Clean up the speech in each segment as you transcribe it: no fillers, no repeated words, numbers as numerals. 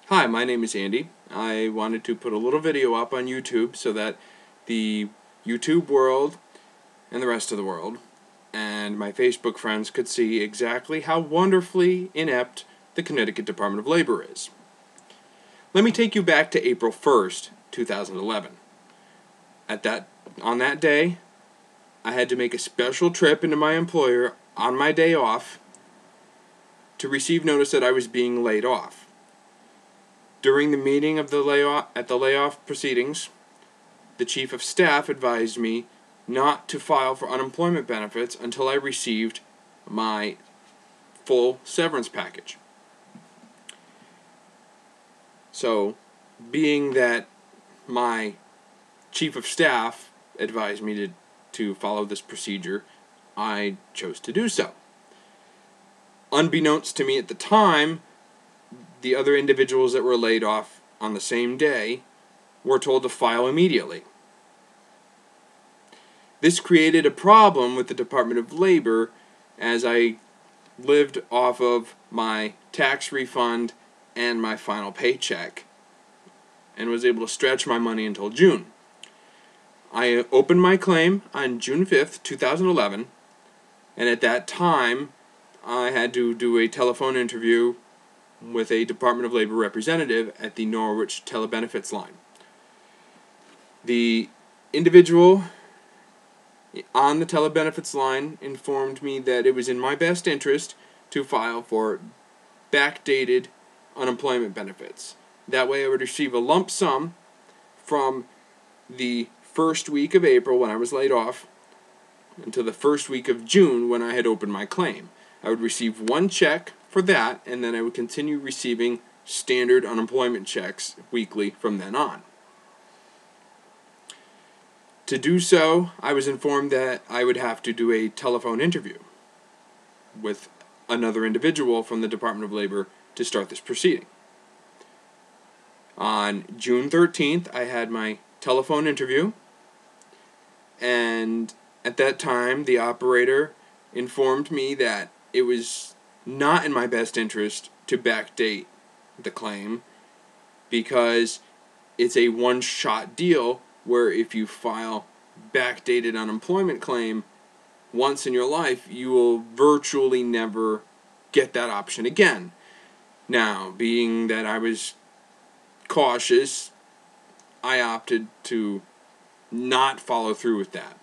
Hi, my name is Andy. I wanted to put a little video up on YouTube so that the YouTube world and the rest of the world and my Facebook friends could see exactly how wonderfully inept the Connecticut Department of Labor is. Let me take you back to April 1st, 2011. On that day, I had to make a special trip into my employer on my day off to receive notice that I was being laid off. During the meeting of the layoff proceedings, the chief of staff advised me not to file for unemployment benefits until I received my full severance package. So, being that my chief of staff advised me to follow this procedure, I chose to do so. Unbeknownst to me at the time, the other individuals that were laid off on the same day were told to file immediately. This created a problem with the Department of Labor as I lived off of my tax refund and my final paycheck and was able to stretch my money until June. I opened my claim on June 5th, 2011, and at that time I had to do a telephone interview with a Department of Labor representative at the Norwich telebenefits line. The individual on the telebenefits line informed me that it was in my best interest to file for backdated unemployment benefits. That way I would receive a lump sum from the first week of April when I was laid off until the first week of June when I had opened my claim. I would receive one check for that, and then I would continue receiving standard unemployment checks weekly from then on. To do so, I was informed that I would have to do a telephone interview with another individual from the Department of Labor to start this proceeding. On June 13th, I had my telephone interview, and at that time, the operator informed me that it was not in my best interest to backdate the claim because it's a one-shot deal where if you file backdated unemployment claim once in your life, you will virtually never get that option again. Now, being that I was cautious, I opted to not follow through with that.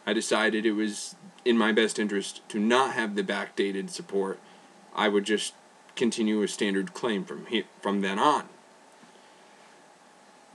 I decided it was in my best interest to not have the backdated support. I would just continue a standard claim from then on.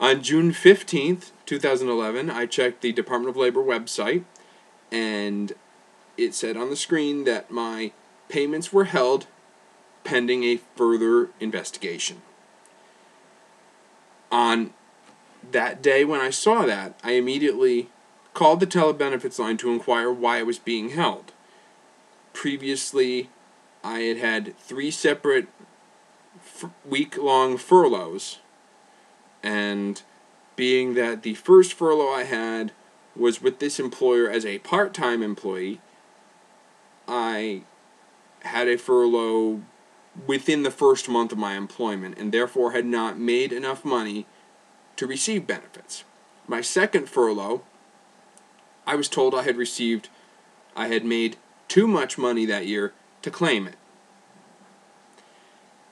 On June 15th, 2011, I checked the Department of Labor website, and it said on the screen that my payments were held pending a further investigation. On that day when I saw that, I immediately called the telebenefits line to inquire why it was being held. Previously, I had had 3 separate week-long furloughs, and being that the first furlough I had was with this employer as a part-time employee, I had a furlough within the first month of my employment and therefore had not made enough money to receive benefits. My second furlough, I was told I had made too much money that year to claim it.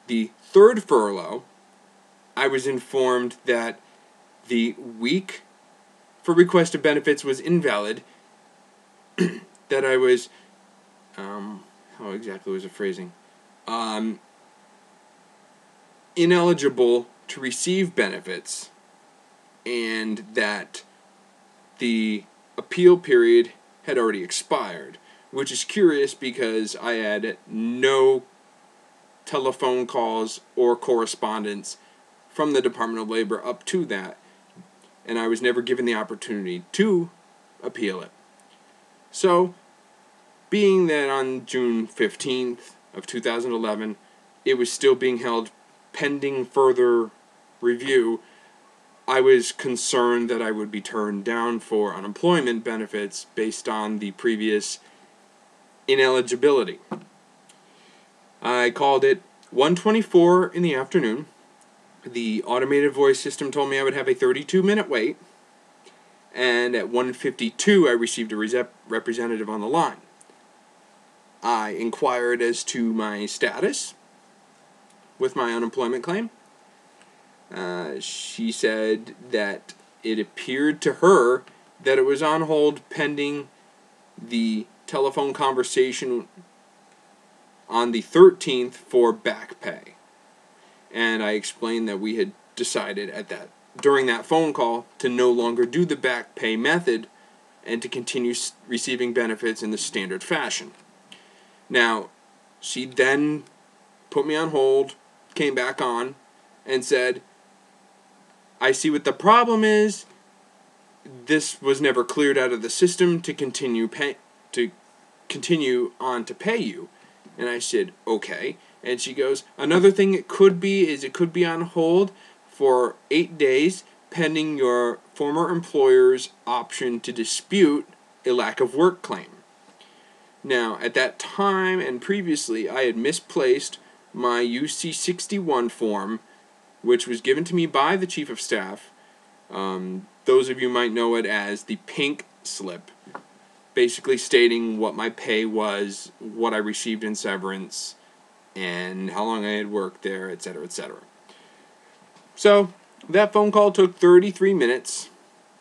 The third furlough, I was informed that the week for request of benefits was invalid, that I was, how exactly was the phrasing? Ineligible to receive benefits, and that the appeal period had already expired, which is curious because I had no telephone calls or correspondence from the Department of Labor up to that, and I was never given the opportunity to appeal it. So, being that on June 15th of 2011, it was still being held pending further review, I was concerned that I would be turned down for unemployment benefits based on the previous ineligibility. I called it 1:24 in the afternoon The automated voice system told me I would have a 32-minute wait, and at 1:52 I received a representative on the line. I inquired as to my status with my unemployment claim. She said that it appeared to her that it was on hold pending the telephone conversation on the 13th for back pay. And I explained that we had decided during that phone call to no longer do the back pay method and to continue receiving benefits in the standard fashion. Now, she then put me on hold, came back on, and said, I see what the problem is. This was never cleared out of the system to continue on to pay you. And I said, okay. And she goes, another thing it could be is it could be on hold for 8 days pending your former employer's option to dispute a lack of work claim. Now, at that time and previously, I had misplaced my UC-61 form, which was given to me by the Chief of Staff. Those of you might know it as the pink slip, basically stating what my pay was, what I received in severance, and how long I had worked there, etc., etc. So, that phone call took 33 minutes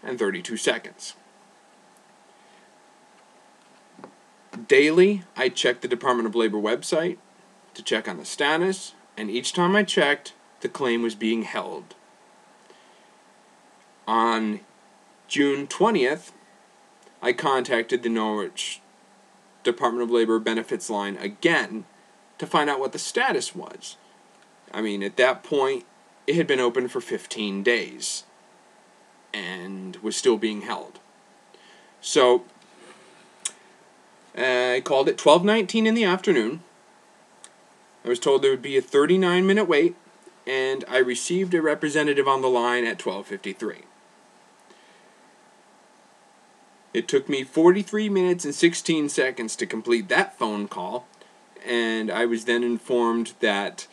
and 32 seconds. Daily, I checked the Department of Labor website to check on the status, and each time I checked, the claim was being held. On June 20th, I contacted the Norwich Department of Labor benefits line again to find out what the status was. I mean, at that point, it had been open for 15 days and was still being held. So, I called at 12:19 in the afternoon. I was told there would be a 39-minute wait, and I received a representative on the line at 12:53. It took me 43 minutes and 16 seconds to complete that phone call, and I was then informed that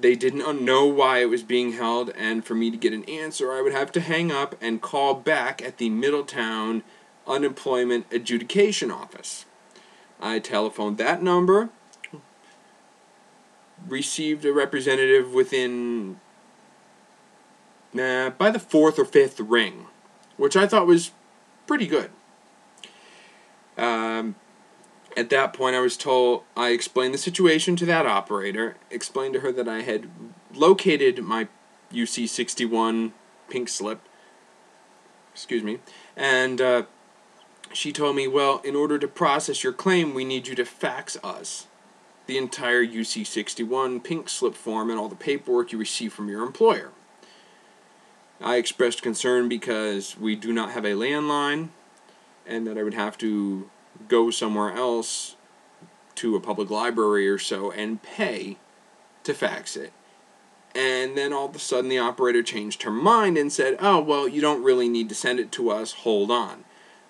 they didn't know why it was being held, and for me to get an answer, I would have to hang up and call back at the Middletown Unemployment Adjudication Office. I telephoned that number, received a representative within by the 4th or 5th ring, which I thought was pretty good. At that point, I explained the situation to that operator, explained to her that I had located my UC-61 pink slip, and she told me, well, in order to process your claim, we need you to fax us the entire UC-61 pink slip form and all the paperwork you receive from your employer. I expressed concern because we do not have a landline, and that I would have to go somewhere else to a public library or so and pay to fax it. And then all of a sudden the operator changed her mind and said, oh, well, you don't really need to send it to us, hold on.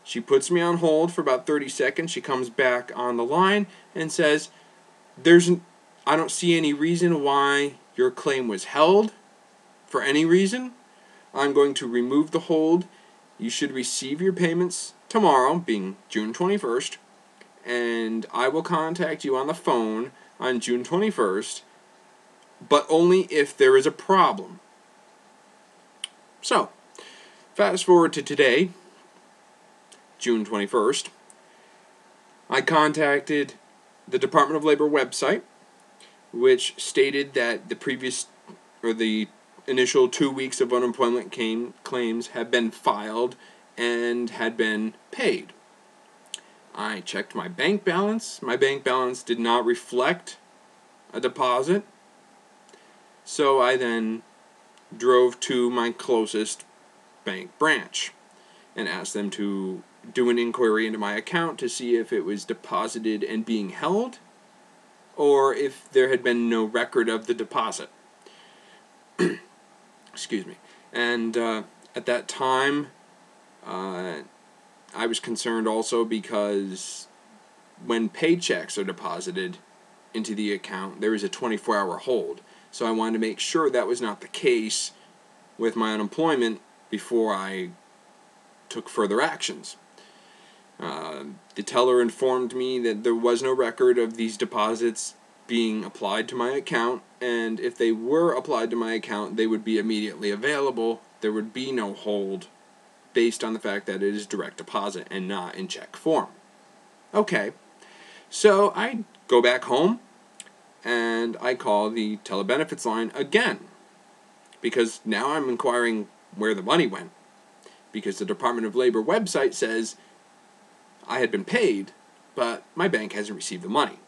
She puts me on hold for about 30 seconds. She comes back on the line and says, I don't see any reason why your claim was held for any reason. I'm going to remove the hold. You should receive your payments tomorrow, being June 21st, and I will contact you on the phone on June 21st, but only if there is a problem. So, fast forward to today, June 21st, I contacted the Department of Labor website, which stated that the initial 2 weeks of unemployment claims had been filed and had been paid. I checked my bank balance. My bank balance did not reflect a deposit, so I then drove to my closest bank branch and asked them to do an inquiry into my account to see if it was deposited and being held, or if there had been no record of the deposit. Excuse me. And at that time, I was concerned also because when paychecks are deposited into the account, there is a 24-hour hold. So I wanted to make sure that was not the case with my unemployment before I took further actions. The teller informed me that there was no record of these deposits being applied to my account, and if they were applied to my account, they would be immediately available. There would be no hold based on the fact that it is direct deposit and not in check form. Okay, so I go back home and I call the telebenefits line again, because now I'm inquiring where the money went, because the Department of Labor website says I had been paid, but my bank hasn't received the money.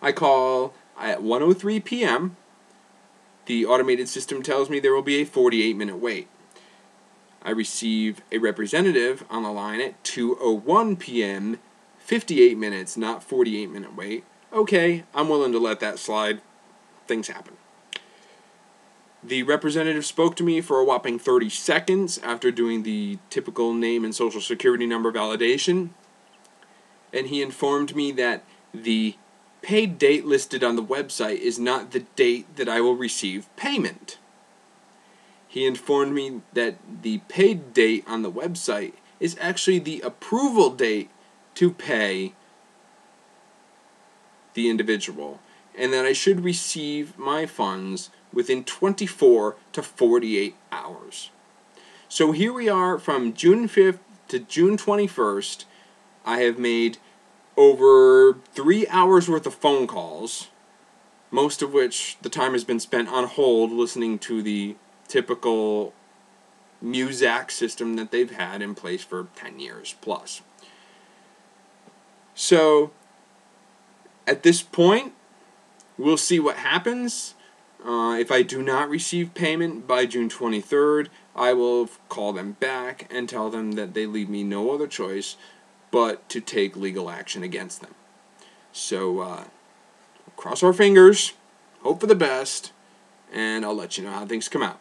I call at 1:03 p.m. The automated system tells me there will be a 48-minute wait. I receive a representative on the line at 2:01 p.m., 58 minutes, not 48-minute wait. Okay, I'm willing to let that slide. Things happen. The representative spoke to me for a whopping 30 seconds after doing the typical name and social security number validation, and he informed me that the paid date listed on the website is not the date that I will receive payment. He informed me that the paid date on the website is actually the approval date to pay the individual, and that I should receive my funds within 24 to 48 hours. So here we are from June 5th to June 21st. I have made over 3 hours worth of phone calls, most of which the time has been spent on hold listening to the typical Muzak system that they've had in place for 10 years plus. So at this point, we'll see what happens. If I do not receive payment by June 23rd, I will call them back and tell them that they leave me no other choice but to take legal action against them. So, cross our fingers, hope for the best, and I'll let you know how things come out.